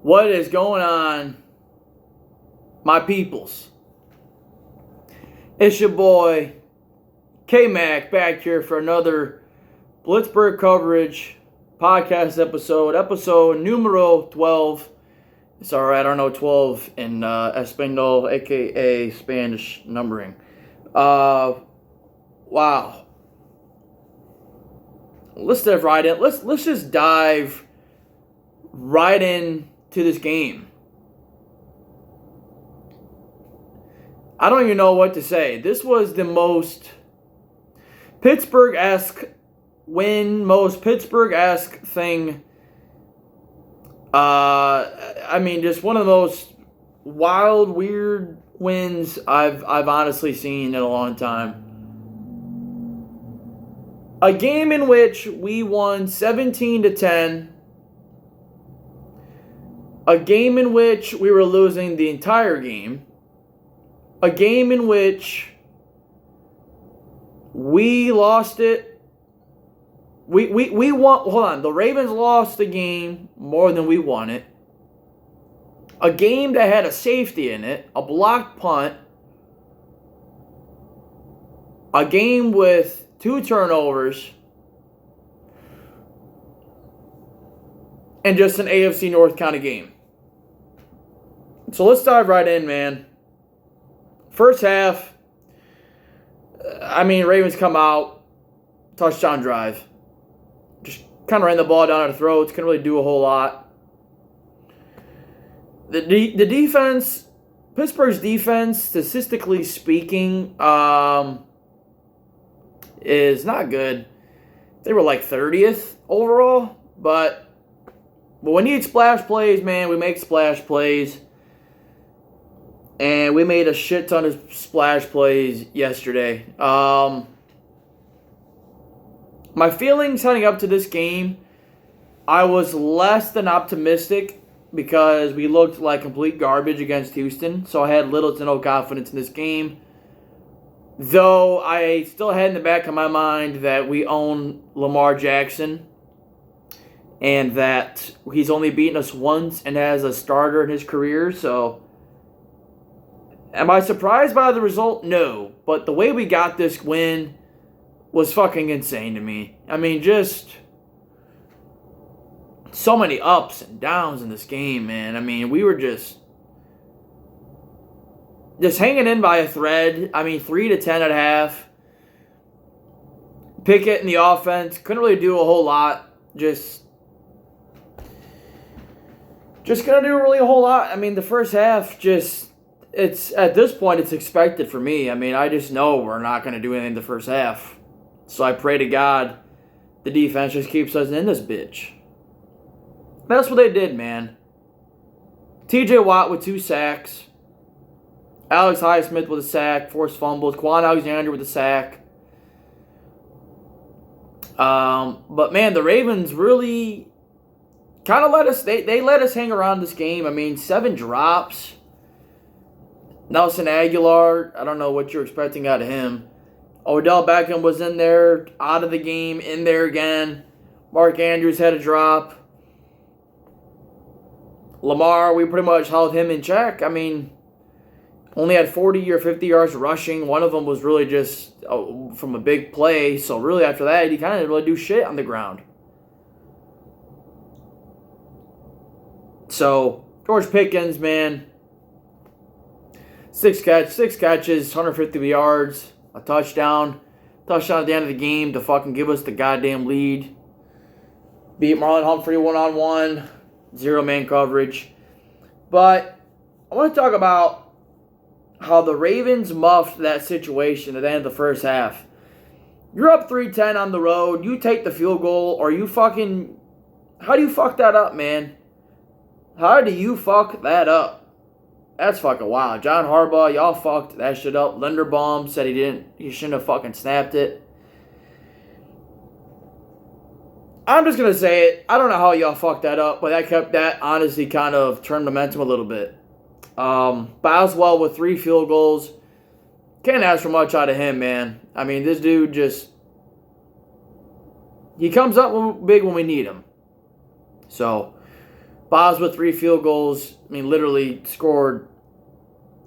What is going on, my peoples? It's your boy K-Mac back here for another Blitzburgh coverage podcast episode numero 12. It's alright, I don't know 12 in Espanol, aka Spanish numbering. Wow. Let's dive right in. Let's just dive right in to this game. I don't even know what to say. This was the most Pittsburgh-esque win, most Pittsburgh-esque thing. Just one of the most wild, weird wins I've honestly seen in a long time. A game in which we won 17-10. A game in which we were losing the entire game. A game in which we lost it. We won. Hold on. The Ravens lost the game more than we won it. A game that had a safety in it, a blocked punt. A game with 2 turnovers. And just an AFC North kind of game. So let's dive right in, man. First half, Ravens come out, touchdown drive. Just kind of ran the ball down our throats, couldn't really do a whole lot. The defense, Pittsburgh's defense, statistically speaking, is not good. They were like 30th overall, but we need splash plays, man. We make splash plays. And we made a shit ton of splash plays yesterday. My feelings heading up to this game, I was less than optimistic because we looked like complete garbage against Houston. So I had little to no confidence in this game. Though I still had in the back of my mind that we own Lamar Jackson. And that he's only beaten us once and as a starter in his career. So am I surprised by the result? No. But the way we got this win was fucking insane to me. Just so many ups and downs in this game, man. We were just hanging in by a thread. 3-10 at half. Pickett in the offense couldn't really do a whole lot. Just couldn't do really a whole lot. The first half it's at this point it's expected for me. I just know we're not going to do anything the first half. So I pray to God the defense just keeps us in this bitch. That's what they did, man. TJ Watt with 2 sacks. Alex Highsmith with a sack, forced fumbles. Quan Alexander with a sack. But man, the Ravens really kind of let us. They let us hang around this game. 7 drops. Nelson Aguilar, I don't know what you're expecting out of him. Odell Beckham was in there, out of the game, in there again. Mark Andrews had a drop. Lamar, we pretty much held him in check. Only had 40 or 50 yards rushing. One of them was really just from a big play. So really after that, he kind of didn't really do shit on the ground. So, George Pickens, man. 6 catches, 150 yards, a touchdown. Touchdown at the end of the game to fucking give us the goddamn lead. Beat Marlon Humphrey one-on-one. 0-man coverage. But I want to talk about how the Ravens muffed that situation at the end of the first half. You're up 3-10 on the road. You take the field goal or you fucking... How do you fuck that up, man? How do you fuck that up? That's fucking wild. John Harbaugh, y'all fucked that shit up. Linderbaum said he shouldn't have fucking snapped it. I'm just going to say it. I don't know how y'all fucked that up, but that honestly kind of turned momentum a little bit. Boswell with 3 field goals. Can't ask for much out of him, man. This dude he comes up big when we need him. So, Bob's with 3 field goals. I mean, literally scored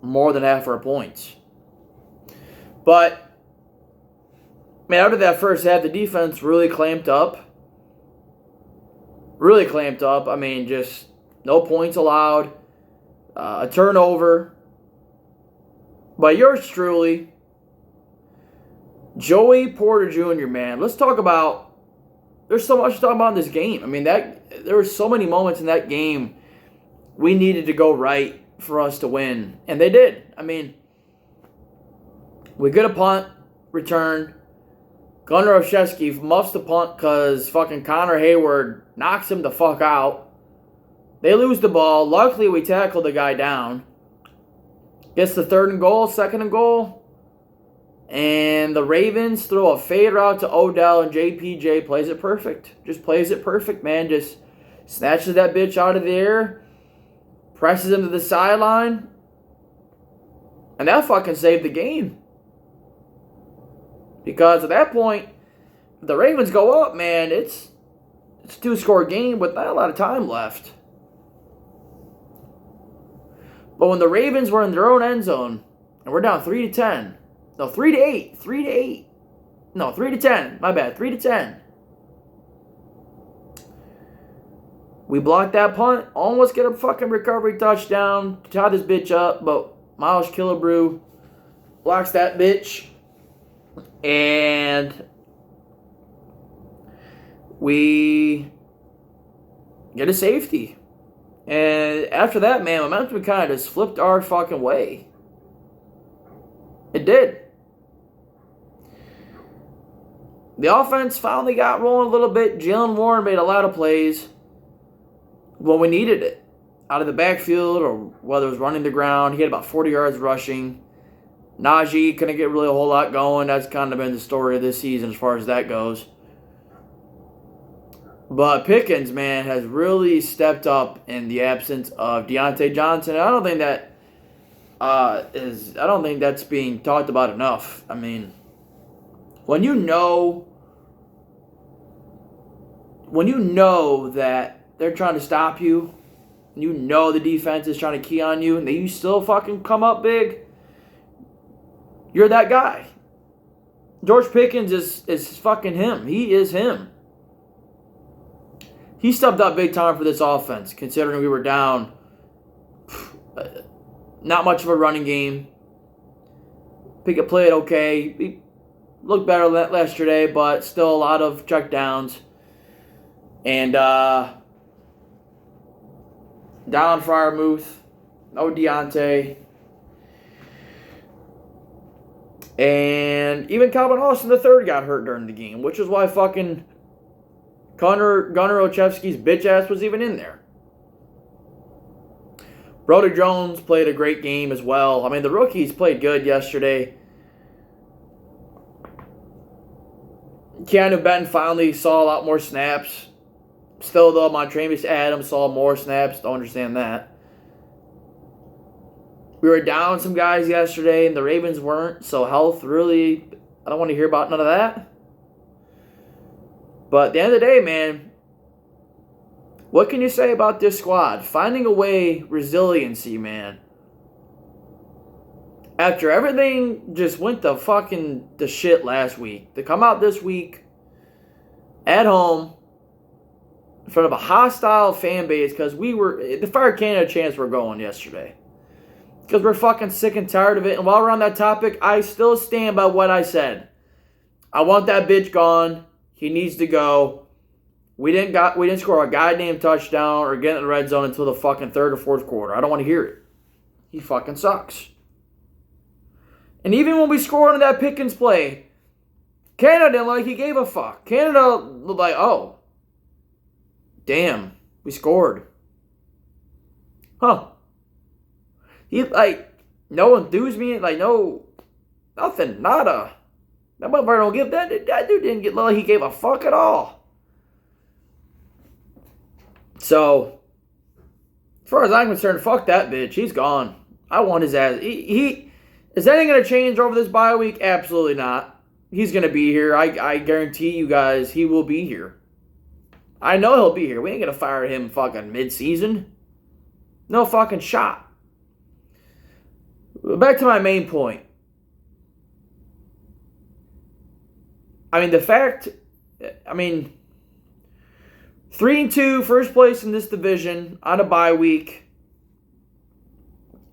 more than half our points. But, man, out of that first half, the defense really clamped up. Really clamped up. I mean, just no points allowed. A turnover. But yours truly, Joey Porter Jr., man. Let's talk about, there's so much to talk about in this game. I mean, there were so many moments in that game we needed to go right for us to win. And they did. I mean, we get a punt return. Gunnar Olszewski muffs the punt because fucking Connor Hayward knocks him the fuck out. They lose the ball. Luckily, we tackled the guy down. Gets the 3rd and goal, 2nd and goal. And the Ravens throw a fade route to Odell, and JPJ plays it perfect. Just plays it perfect, man. Just snatches that bitch out of the air. Presses him to the sideline. And that fucking saved the game. Because at that point, if the Ravens go up, man, it's a 2-score game with not a lot of time left. But when the Ravens were in their own end zone, and we're down 3-10. No, 3-8. 3-8. No, 3-10. My bad. 3-10. We blocked that punt. Almost get a fucking recovery touchdown. Tie this bitch up. But Miles Killebrew blocks that bitch. And we get a safety. And after that, man, momentum kind of just flipped our fucking way. It did. The offense finally got rolling a little bit. Jalen Warren made a lot of plays when we needed it. Out of the backfield or whether it was running the ground. He had about 40 yards rushing. Najee couldn't get really a whole lot going. That's kind of been the story of this season as far as that goes. But Pickens, man, has really stepped up in the absence of Deontay Johnson. I don't think that's being talked about enough. I mean, when you know that they're trying to stop you, and you know the defense is trying to key on you, and you still fucking come up big, you're that guy. George Pickens is fucking him. He is him. He stepped up big time for this offense, considering we were down. Not much of a running game. Pickett played okay. He looked better than yesterday, but still a lot of check downs. And down Freiermuth. No Deontay. And even Calvin Austin III got hurt during the game, which is why fucking Gunnar Olszewski's bitch ass was even in there. Brody Jones played a great game as well. I mean, the rookies played good yesterday. Keanu Benton finally saw a lot more snaps. Still, though, Montravius Adams saw more snaps. Don't understand that. We were down some guys yesterday, and the Ravens weren't. So health really, I don't want to hear about none of that. But at the end of the day, man, what can you say about this squad? Finding a way, resiliency, man. After everything just went to shit last week, to come out this week at home in front of a hostile fan base, because the Fire Canada chants were going yesterday. Because we're fucking sick and tired of it. And while we're on that topic, I still stand by what I said. I want that bitch gone. He needs to go. We didn't score a goddamn touchdown or get in the red zone until the fucking 3rd or 4th quarter. I don't want to hear it. He fucking sucks. And even when we scored on that Pickens play, Canada didn't like he gave a fuck. Canada looked like, oh, damn, we scored. Huh. He, no enthusiasm, no, nothing, nada. That motherfucker don't give that dude didn't get like he gave a fuck at all. So, as far as I'm concerned, fuck that bitch. He's gone. I want his ass. Is anything going to change over this bye week? Absolutely not. He's going to be here. I guarantee you guys he will be here. I know he'll be here. We ain't going to fire him fucking mid-season. No fucking shot. Back to my main point. I mean, 3-2, first place in this division on a bye week.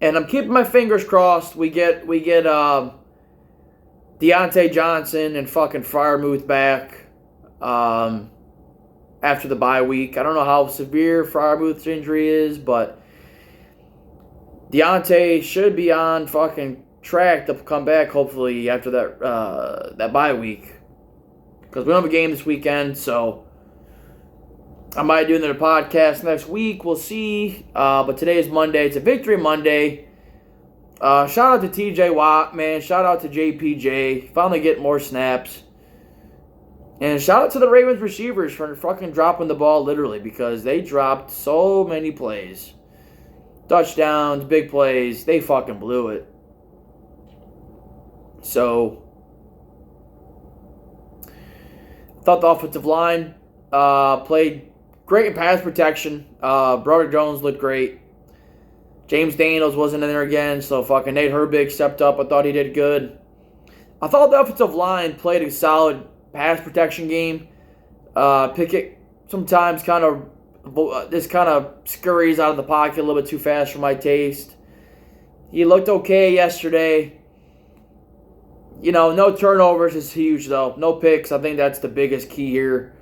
And I'm keeping my fingers crossed we get Deontay Johnson and fucking Freiermuth back after the bye week. I don't know how severe Freiermuth's injury is, but Deontay should be on fucking track to come back hopefully after that bye week. Because we don't have a game this weekend, so I might do another podcast next week. We'll see. But today is Monday. It's a Victory Monday. Shout out to TJ Watt, man. Shout out to JPJ. Finally getting more snaps. And shout out to the Ravens receivers for fucking dropping the ball literally, because they dropped so many plays. Touchdowns, big plays. They fucking blew it. So, I thought the offensive line played great in pass protection. Broderick Jones looked great. James Daniels wasn't in there again, so fucking Nate Herbig stepped up. I thought he did good. I thought the offensive line played a solid pass protection game. Pickett sometimes kind of scurries out of the pocket a little bit too fast for my taste. He looked okay yesterday. You know, no turnovers is huge, though. No picks. I think that's the biggest key here.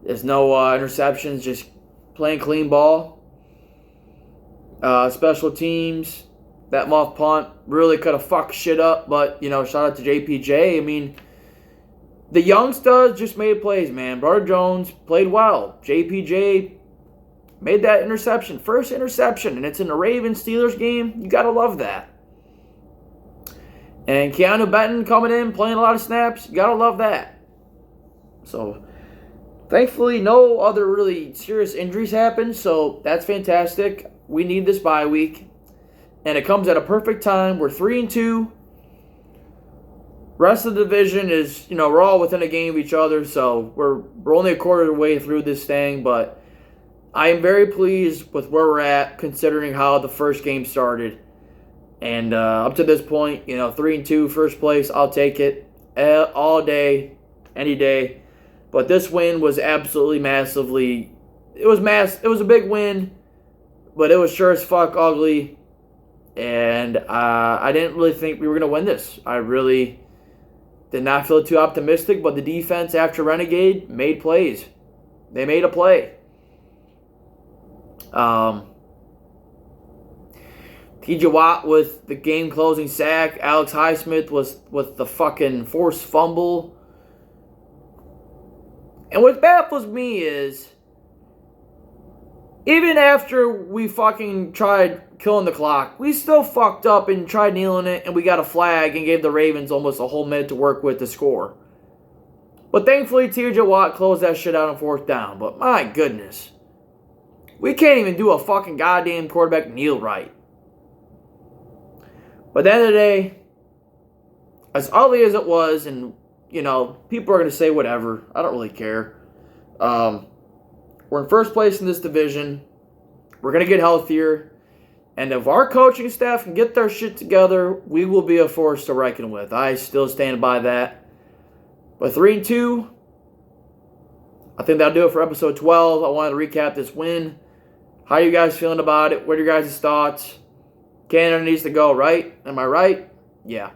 There's no interceptions, just playing clean ball. Special teams, that muff punt really could have fucked shit up, but, you know, shout out to JPJ. I mean, the young studs just made plays, man. Broderick Jones played well. JPJ made that interception. First interception, and it's in the Ravens-Steelers game. You got to love that. And Keanu Benton coming in, playing a lot of snaps. You got to love that. So, thankfully, no other really serious injuries happened, so that's fantastic. We need this bye week. And it comes at a perfect time. We're 3-2. Rest of the division is, you know, we're all within a game of each other, so we're only a quarter of the way through this thing, but I am very pleased with where we're at considering how the first game started. And up to this point, you know, 3-2, first place, I'll take it all day, any day. But this win was absolutely massively, it was a big win, but it was sure as fuck ugly. And I didn't really think we were going to win this. I really did not feel too optimistic, but the defense after Renegade made plays. They made a play. TJ Watt with the game-closing sack. Alex Highsmith was with the fucking forced fumble. And what baffles me is, even after we fucking tried killing the clock, we still fucked up and tried kneeling it, and we got a flag and gave the Ravens almost a whole minute to work with to score. But thankfully, TJ Watt closed that shit out on fourth down. But my goodness, we can't even do a fucking goddamn quarterback kneel right. But at the end of the day, as ugly as it was, and, you know, people are going to say whatever. I don't really care. We're in first place in this division. We're going to get healthier. And if our coaching staff can get their shit together, we will be a force to reckon with. I still stand by that. But 3-2, I think that'll do it for episode 12. I wanted to recap this win. How are you guys feeling about it? What are your guys' thoughts? Canada needs to go, right? Am I right? Yeah.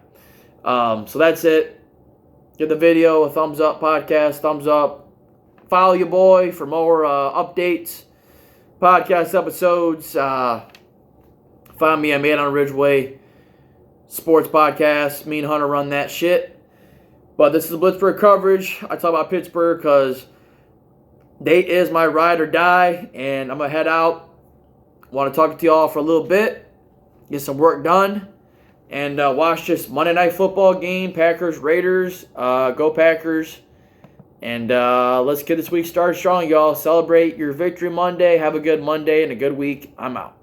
So that's it. Give the video a thumbs up, podcast, thumbs up. Follow your boy for more updates, podcast episodes. Find me on Man on Ridgeway Sports Podcast. Me and Hunter run that shit. But this is the Blitzburgh coverage. I talk about Pittsburgh because they is my ride or die. And I'm going to head out. Want to talk to y'all for a little bit. Get some work done. And watch this Monday Night Football game. Packers, Raiders. Go Packers. And let's get this week started strong, y'all. Celebrate your Victory Monday. Have a good Monday and a good week. I'm out.